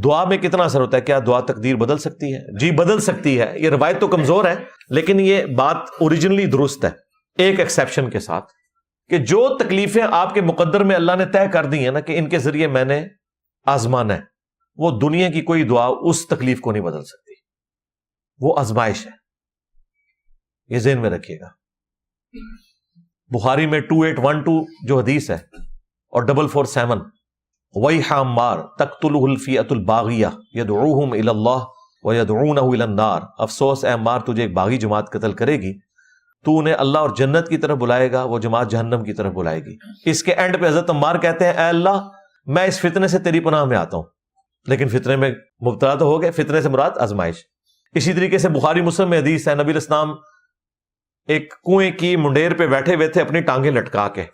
دعا میں کتنا اثر ہوتا ہے؟ کیا دعا تقدیر بدل سکتی ہے؟ جی بدل سکتی ہے. یہ روایت تو کمزور ہے لیکن یہ بات اوریجنلی درست ہے، ایک ایکسیپشن کے ساتھ، کہ جو تکلیفیں آپ کے مقدر میں اللہ نے طے کر دی ہیں نا کہ ان کے ذریعے میں نے آزمانا ہے، وہ دنیا کی کوئی دعا اس تکلیف کو نہیں بدل سکتی. وہ آزمائش ہے، یہ ذہن میں رکھیے گا. بخاری میں 2812 جو حدیث ہے اور 447 وَيْحَ عَمَّارٍ تَقْتُلُهُ الْفِئَةُ الْبَاغِيَةُ يَدْعُوهُمْ إِلَى اللَّهِ وَيَدْعُونَهُ إِلَى النَّارِ. افسوس اے عمار، تجھے ایک باغی جماعت قتل کرے گی، تو انہیں اللہ اور جنت کی طرف بلائے گا، وہ جماعت جہنم کی طرف بلائے گی. اس کے اینڈ پہ حضرت عمار کہتے ہیں اے اللہ میں اس فتنے سے تیری پناہ میں آتا ہوں. لیکن فتنے میں مبتلا تو ہو گئے، فتنے سے مراد آزمائش. اسی طریقے سے بخاری مسلم میں حدیث ہے، نبی علیہ السلام ایک کنویں کی منڈیر پہ بیٹھے ہوئے تھے اپنی ٹانگیں لٹکا کے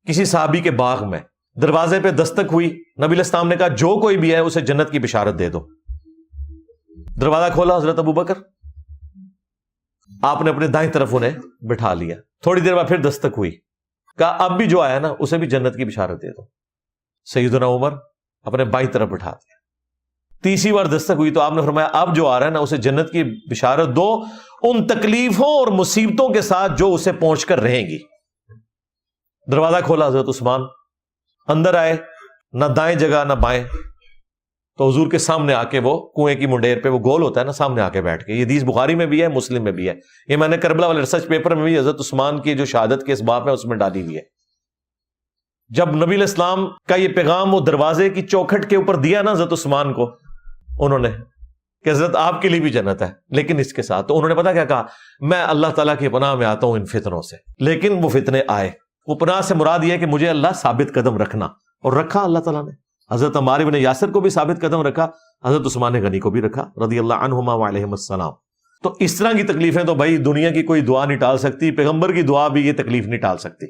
کسی صحابی کے باغ میں. دروازے پہ دستک ہوئی، نبی علیہ السلام نے کہا جو کوئی بھی ہے اسے جنت کی بشارت دے دو. دروازہ کھولا حضرت ابو بکر، آپ نے اپنے دائیں طرف انہیں بٹھا لیا. تھوڑی دیر بعد پھر دستک ہوئی، کہا اب بھی جو آیا نا اسے بھی جنت کی بشارت دے دو. سیدنا عمر اپنے بائیں طرف بٹھا دیا. تیسری بار دستک ہوئی تو آپ نے فرمایا اب جو آ رہا ہے نا اسے جنت کی بشارت دو ان تکلیفوں اور مصیبتوں کے ساتھ جو اسے پہنچ کر رہیں گی. دروازہ کھولا، حضرت عثمان اندر آئے، نہ دائیں جگہ نہ بائیں، تو حضور کے سامنے آ کے وہ کنویں کی منڈیر پہ وہ گول ہوتا ہے نا، سامنے آ کے بیٹھ کے. یہ حدیث بخاری میں بھی ہے، مسلم میں بھی ہے. یہ میں نے کربلا والے ریسرچ پیپر میں بھی حضرت عثمان کی جو شہادت کے اسباب ہے اس میں ڈالی ہوئی ہے. جب نبی علیہ السلام کا یہ پیغام وہ دروازے کی چوکھٹ کے اوپر دیا نا حضرت عثمان کو انہوں نے کہ حضرت آپ کے لیے بھی جنت ہے لیکن اس کے ساتھ، تو انہوں نے پتا کیا کہا؟ میں اللہ تعالیٰ کی پناہ میں آتا ہوں ان فتنوں سے. لیکن وہ فتنے آئے. وہ پناہ سے مراد یہ ہے کہ مجھے اللہ ثابت قدم رکھنا، اور رکھا اللہ تعالیٰ نے. حضرت عمار بن یاسر کو بھی ثابت قدم رکھا، حضرت عثمان غنی کو بھی رکھا رضی اللہ عنہما وعلیہم السلام. تو اس طرح کی تکلیفیں تو بھائی دنیا کی کوئی دعا نہیں ٹال سکتی، پیغمبر کی دعا بھی یہ تکلیف نہیں ٹال سکتی.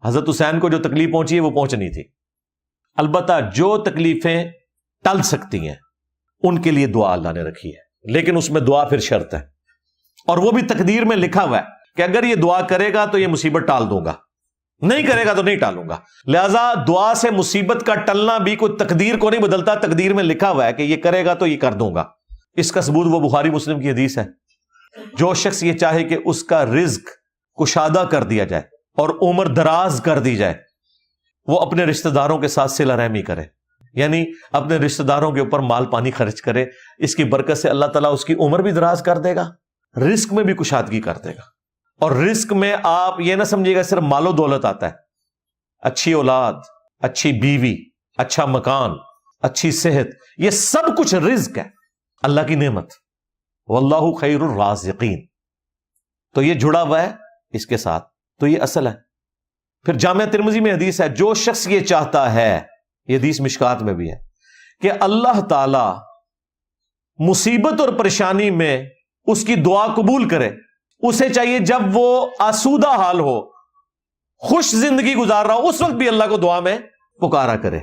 حضرت حسین کو جو تکلیف پہنچی ہے وہ پہنچنی تھی. البتہ جو تکلیفیں ٹل سکتی ہیں ان کے لیے دعا اللہ نے رکھی ہے، لیکن اس میں دعا پھر شرط ہے، اور وہ بھی تقدیر میں لکھا ہوا ہے کہ اگر یہ دعا کرے گا تو یہ مصیبت ٹال دوں گا، نہیں کرے گا تو نہیں ٹالوں گا. لہذا دعا سے مصیبت کا ٹلنا بھی کوئی تقدیر کو نہیں بدلتا، تقدیر میں لکھا ہوا ہے کہ یہ کرے گا تو یہ کر دوں گا. اس کا ثبوت وہ بخاری مسلم کی حدیث ہے، جو شخص یہ چاہے کہ اس کا رزق کشادہ کر دیا جائے اور عمر دراز کر دی جائے، وہ اپنے رشتہ داروں کے ساتھ صلہ رحمی کرے، یعنی اپنے رشتہ داروں کے اوپر مال پانی خرچ کرے. اس کی برکت سے اللہ تعالیٰ اس کی عمر بھی دراز کر دے گا، رزق میں بھی کشادگی کر دے گا. اور رزق میں آپ یہ نہ سمجھیے گا صرف مال و دولت آتا ہے. اچھی اولاد، اچھی بیوی، اچھا مکان، اچھی صحت، یہ سب کچھ رزق ہے، اللہ کی نعمت. واللہ خیر الرازقین. تو یہ جڑا ہوا ہے اس کے ساتھ، تو یہ اصل ہے. پھر جامعہ ترمذی میں حدیث ہے، جو شخص یہ چاہتا ہے، یہ حدیث مشکات میں بھی ہے، کہ اللہ تعالی مصیبت اور پریشانی میں اس کی دعا قبول کرے، اسے چاہیے جب وہ آسودہ حال ہو، خوش زندگی گزار رہا ہو، اس وقت بھی اللہ کو دعا میں پکارا کرے،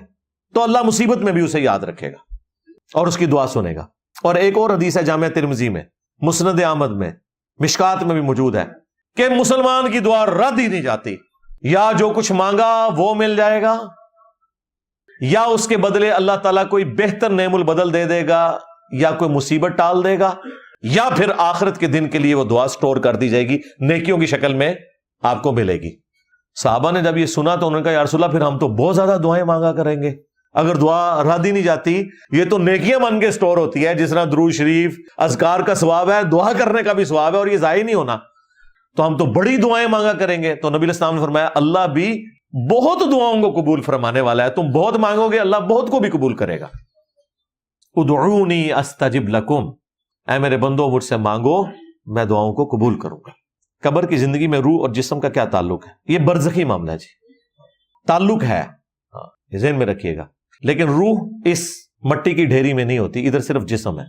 تو اللہ مصیبت میں بھی اسے یاد رکھے گا اور اس کی دعا سنے گا. اور ایک اور حدیث ہے جامعہ ترمذی میں، مسند احمد میں، مشکات میں بھی موجود ہے، کہ مسلمان کی دعا رد ہی نہیں جاتی. یا جو کچھ مانگا وہ مل جائے گا، یا اس کے بدلے اللہ تعالیٰ کوئی بہتر نعم البدل دے دے گا، یا کوئی مصیبت ٹال دے گا، یا پھر آخرت کے دن کے لیے وہ دعا سٹور کر دی جائے گی، نیکیوں کی شکل میں آپ کو ملے گی. صحابہ نے جب یہ سنا تو انہوں نے کہا یا رسول اللہ پھر ہم تو بہت زیادہ دعائیں مانگا کریں گے، اگر دعا رد ہی نہیں جاتی، یہ تو نیکیاں بن کے سٹور ہوتی ہے، جس طرح درود شریف اذکار کا ثواب ہے، دعا کرنے کا بھی ثواب ہے، اور یہ ضائع نہیں ہونا، تو ہم تو بڑی دعائیں مانگا کریں گے. تو نبی علیہ السلام نے فرمایا اللہ بھی بہت دعاؤں کو قبول فرمانے والا ہے، تم بہت مانگو گے اللہ بہت کو بھی قبول کرے گا. ادعونی استجب لکم، اے میرے بندو مجھ سے مانگو میں دعاؤں کو قبول کروں گا. قبر کی زندگی میں روح اور جسم کا کیا تعلق ہے؟ یہ برزخی معاملہ ہے جی، تعلق ہے، یہ ذہن میں رکھیے گا. لیکن روح اس مٹی کی ڈھیری میں نہیں ہوتی، ادھر صرف جسم ہے،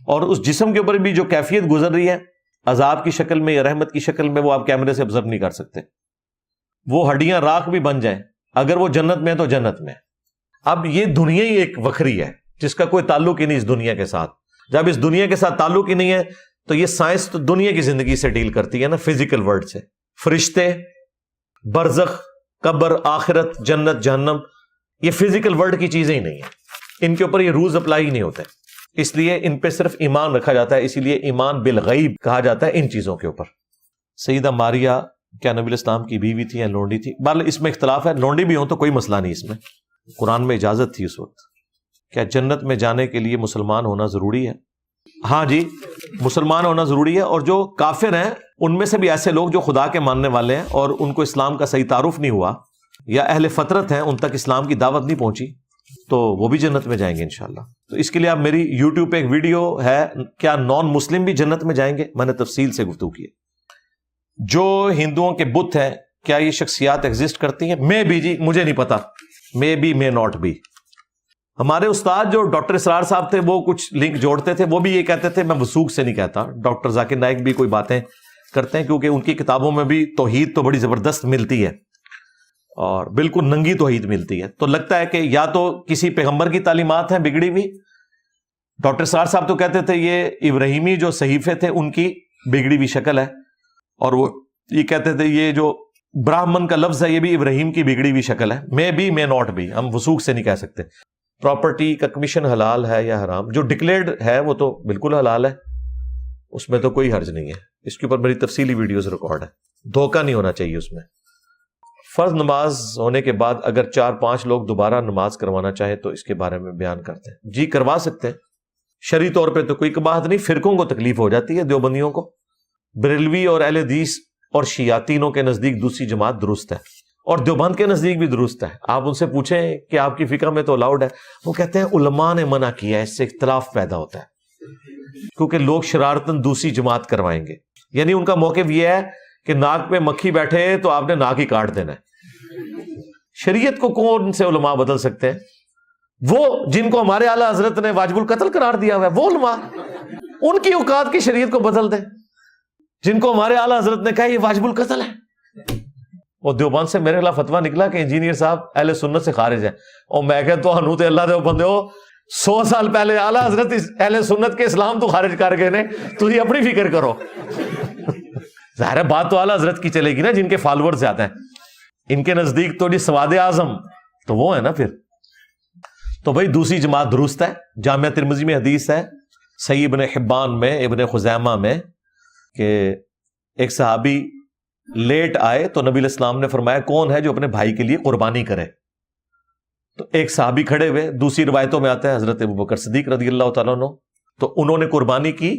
اور اس جسم کے اوپر بھی جو کیفیت گزر رہی ہے عذاب کی شکل میں یا رحمت کی شکل میں، وہ آپ کیمرے سے آبزرو نہیں کر سکتے. وہ ہڈیاں راکھ بھی بن جائیں، اگر وہ جنت میں ہے تو جنت میں. اب یہ دنیا ہی ایک وکھری ہے جس کا کوئی تعلق ہی نہیں اس دنیا کے ساتھ. جب اس دنیا کے ساتھ تعلق ہی نہیں ہے تو یہ سائنس تو دنیا کی زندگی سے ڈیل کرتی ہے نا، فزیکل ورلڈ سے. فرشتے، برزخ، قبر، آخرت، جنت، جہنم، یہ فزیکل ورلڈ کی چیزیں ہی نہیں ہیں. ان کے اوپر یہ رولز اپلائی ہی نہیں ہوتے، اس لیے ان پہ صرف ایمان رکھا جاتا ہے، اسی لیے ایمان بالغیب کہا جاتا ہے ان چیزوں کے اوپر۔ سیدہ ماریہ کیا نبی الاسلام کی بیوی تھی یا لونڈی تھی؟ بہرحال اس میں اختلاف ہے، لونڈی بھی ہوں تو کوئی مسئلہ نہیں، اس میں قرآن میں اجازت تھی اس وقت۔ کیا جنت میں جانے کے لیے مسلمان ہونا ضروری ہے؟ ہاں جی، مسلمان ہونا ضروری ہے، اور جو کافر ہیں ان میں سے بھی ایسے لوگ جو خدا کے ماننے والے ہیں اور ان کو اسلام کا صحیح تعارف نہیں ہوا، یا اہل فطرت ہیں ان تک اسلام کی دعوت نہیں پہنچی، تو وہ بھی جنت میں جائیں گے انشاءاللہ۔ تو اس کے لیے آپ میری یوٹیوب پہ ایک ویڈیو ہے، کیا نان مسلم بھی جنت میں جائیں گے، میں نے تفصیل سے گفتگو کی ہے۔ جو ہندوؤں کے بت ہیں کیا یہ شخصیات ایگزسٹ کرتی ہیں؟ میں بھی جی، مجھے نہیں پتا، may be may not be. ہمارے استاد جو ڈاکٹر اسرار صاحب تھے وہ کچھ لنک جوڑتے تھے، وہ بھی یہ کہتے تھے، میں وثوق سے نہیں کہتا، ڈاکٹر ذاکر نائک بھی کوئی باتیں کرتے ہیں کیونکہ ان کی کتابوں میں بھی توحید تو بڑی زبردست ملتی ہے اور بالکل ننگی توحید ملتی ہے، تو لگتا ہے کہ یا تو کسی پیغمبر کی تعلیمات ہیں بگڑی ہوئی۔ ڈاکٹر اسرار صاحب تو کہتے تھے یہ ابراہیمی جو صحیفے تھے ان کی بگڑی ہوئی شکل ہے، اور وہ یہ کہتے تھے یہ جو براہمن کا لفظ ہے یہ بھی ابراہیم کی بگڑی ہوئی شکل ہے۔ May be may not be, ہم وثوق سے نہیں کہہ سکتے۔ پراپرٹی کا کمیشن حلال ہے یا حرام؟ جو ڈکلیئرڈ ہے وہ تو بالکل حلال ہے، اس میں تو کوئی حرج نہیں ہے، اس کے اوپر میری تفصیلی ویڈیوز ریکارڈ ہے، دھوکہ نہیں ہونا چاہیے اس میں۔ فرض نماز ہونے کے بعد اگر 4-5 لوگ دوبارہ نماز کروانا چاہے تو اس کے بارے میں بیان کرتے ہیں۔ جی کروا سکتے ہیں، شرعی طور پہ تو کوئی کباہت نہیں، فرقوں کو تکلیف ہو جاتی ہے، دیوبندیوں کو، بریلوی اور اہل حدیث اور شیعاتینوں کے نزدیک دوسری جماعت درست ہے، اور دیوبند کے نزدیک بھی درست ہے۔ آپ ان سے پوچھیں کہ آپ کی فقہ میں تو الاؤڈ ہے، وہ کہتے ہیں علماء نے منع کیا ہے، اس سے اختلاف پیدا ہوتا ہے کیونکہ لوگ شرارتاً دوسری جماعت کروائیں گے، یعنی ان کا موقف یہ ہے کہ ناک پہ مکھی بیٹھے تو آپ نے ناک ہی کاٹ دینا ہے۔ شریعت کو کون سے علماء بدل سکتے ہیں؟ وہ جن کو ہمارے اعلیٰ حضرت نے واجب القتل قرار دیا ہوا ہے، وہ علماء، ان کی اوقات کی شریعت کو بدل دیں۔ جن کو ہمارے اعلیٰ حضرت نے کہا یہ واجب القتل ہے، وہ دیوبند سے میرے خلاف فتویٰ نکلا کہ انجینئر صاحب اہل سنت سے خارج ہیں، اور میں کہتا تو ہنو تے اللہ دے بندے ہو، 100 سال پہلے اعلیٰ حضرت اہل سنت کے اسلام تو خارج کر گئے نے، تو یہ اپنی فکر کرو۔ ظاہر ہے بات تو اعلیٰ حضرت کی چلے گی نا، جن کے فالوور زیادہ ہیں، ان کے نزدیک تو جی سواد اعظم تو وہ ہے نا پھر۔ تو بھائی دوسری جماعت درست ہے، جامعہ ترمذی میں حدیث ہے، صحیح ابن حبان میں، ابن خزیمہ میں، کہ ایک صحابی لیٹ آئے تو نبی علیہ السلام نے فرمایا کون ہے جو اپنے بھائی کے لیے قربانی کرے؟ تو ایک صحابی کھڑے ہوئے، دوسری روایتوں میں آتا ہے حضرت ابوبکر صدیق رضی اللہ تعالیٰ عنہ، تو انہوں نے قربانی کی،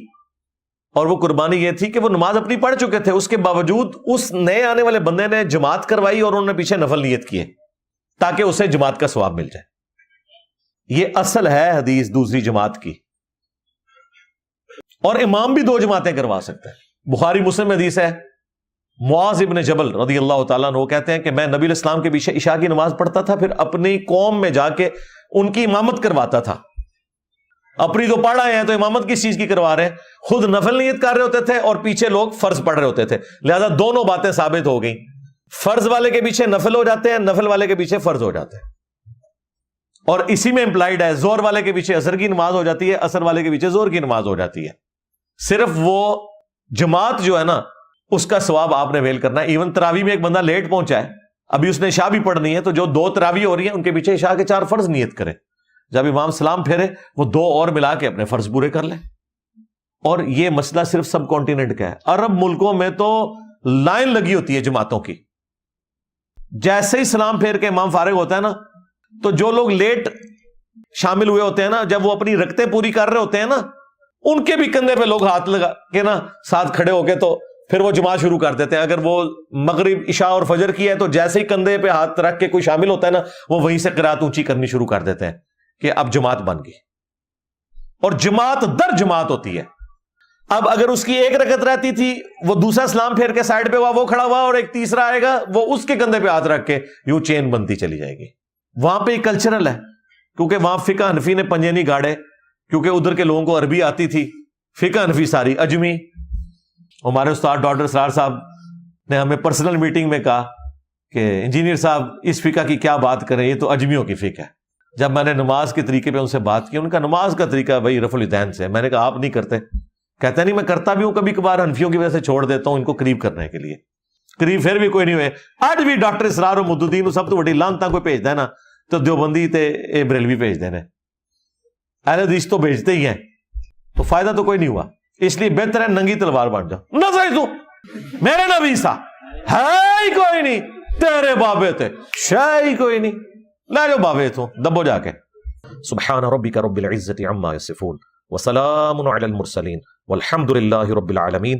اور وہ قربانی یہ تھی کہ وہ نماز اپنی پڑھ چکے تھے، اس کے باوجود اس نئے آنے والے بندے نے جماعت کروائی اور انہوں نے پیچھے نفل نیت کیے تاکہ اسے جماعت کا ثواب مل جائے۔ یہ اصل ہے حدیث دوسری جماعت کی، اور امام بھی 2 جماعتیں کروا سکتا ہے۔ بخاری مسلم میں حدیث ہے، معاذ ابن جبل رضی اللہ تعالیٰ عنہ کہتے ہیں کہ میں نبی علیہ السلام کے پیچھے عشاء کی نماز پڑھتا تھا، پھر اپنی قوم میں جا کے ان کی امامت کرواتا تھا۔ اپنی تو پڑھ رہے ہیں تو امامت کس چیز کی کروا رہے ہیں؟ خود نفل نیت کر رہے ہوتے تھے اور پیچھے لوگ فرض پڑھ رہے ہوتے تھے، لہذا دونوں باتیں ثابت ہو گئیں، فرض والے کے پیچھے نفل ہو جاتے ہیں، نفل والے کے پیچھے فرض ہو جاتے ہیں، اور اسی میں امپلائڈ ہے زور والے کے پیچھے عصر کی نماز ہو جاتی ہے، عصر والے کے پیچھے زور کی نماز ہو جاتی ہے۔ صرف وہ جماعت جو ہے نا اس کا ثواب آپ نے ویل کرنا ہے۔ ایون تراویح میں ایک بندہ لیٹ پہنچا ہے، ابھی اس نے عشاء بھی پڑھنی ہے، تو جو 2 تراویح ہو رہی ہیں ان کے پیچھے عشاء کے 4 فرض نیت کرے، جب امام سلام پھیرے وہ 2 اور ملا کے اپنے فرض پورے کر لیں۔ اور یہ مسئلہ صرف سب کانٹیننٹ کا ہے، عرب ملکوں میں تو لائن لگی ہوتی ہے جماعتوں کی، جیسے ہی سلام پھیر کے امام فارغ ہوتا ہے نا تو جو لوگ لیٹ شامل ہوئے ہوتے ہیں نا، جب وہ اپنی رکعتیں پوری کر رہے ہوتے ہیں نا، ان کے بھی کندھے پہ لوگ ہاتھ لگا کے نا ساتھ کھڑے ہو کے تو پھر وہ جماعت شروع کر دیتے ہیں۔ اگر وہ مغرب عشاء اور فجر کی ہے تو جیسے ہی کندھے پہ ہاتھ رکھ کے کوئی شامل ہوتا ہے نا، وہ وہیں سے قرات اونچی کرنی شروع کر دیتے ہیں کہ اب جماعت بن گئی، اور جماعت در جماعت ہوتی ہے۔ اب اگر اس کی 1 رکعت رہتی تھی، وہ دوسرا سلام پھیر کے سائڈ پہ ہوا، وہ کھڑا ہوا، اور ایک تیسرا آئے گا، وہ اس کے کندھے پہ ہاتھ رکھ کے یوں چین بنتی چلی جائے گی۔ وہاں پہ کلچرل ہے، کیونکہ وہاں فقہ حنفی نے پنجے نہیں گاڑے، کیونکہ ادھر کے لوگوں کو عربی آتی تھی، فقہ حنفی ساری اجمی۔ ہمارے استاد ڈاکٹر اسرار صاحب نے ہمیں پرسنل میٹنگ میں کہا کہ انجینئر صاحب اس فقہ کی کیا بات کریں، یہ تو اجمیوں کی فقہ ہے۔ جب میں نے نماز کے طریقے پہ ان سے بات کی، ان کا نماز کا طریقہ بھائی رفع الیدین سے، میں نے کہا آپ نہیں کرتے؟ کہتے نہیں میں کرتا بھی ہوں، کبھی کبھار حنفیوں کی وجہ سے چھوڑ دیتا ہوں ان کو قریب کرنے کے لیے، قریب پھر بھی کوئی نہیں ہوئے۔ آج بھی ڈاکٹر اسرار و مدودین سب تو بڑی لانتا کوئی بھیجتا ہے نا تو دیوبندی تے بریلوی بھیج دینے، اہل حدیث تو بھیجتے ہی ہیں، تو فائدہ تو کوئی نہیں ہوا. اس لیے بہتر ہے ننگی تلوار بن جاؤ. نہ صحیح تو میرے نبی سا ہے ہی کوئی نہیں، تیرے بابے تھے شے ہی کوئی نہیں، لے جو بابے تو دبو جا کے. سبحان ربک رب العزت عما یصفون وسلام علی المرسلین والحمد للہ رب العالمین.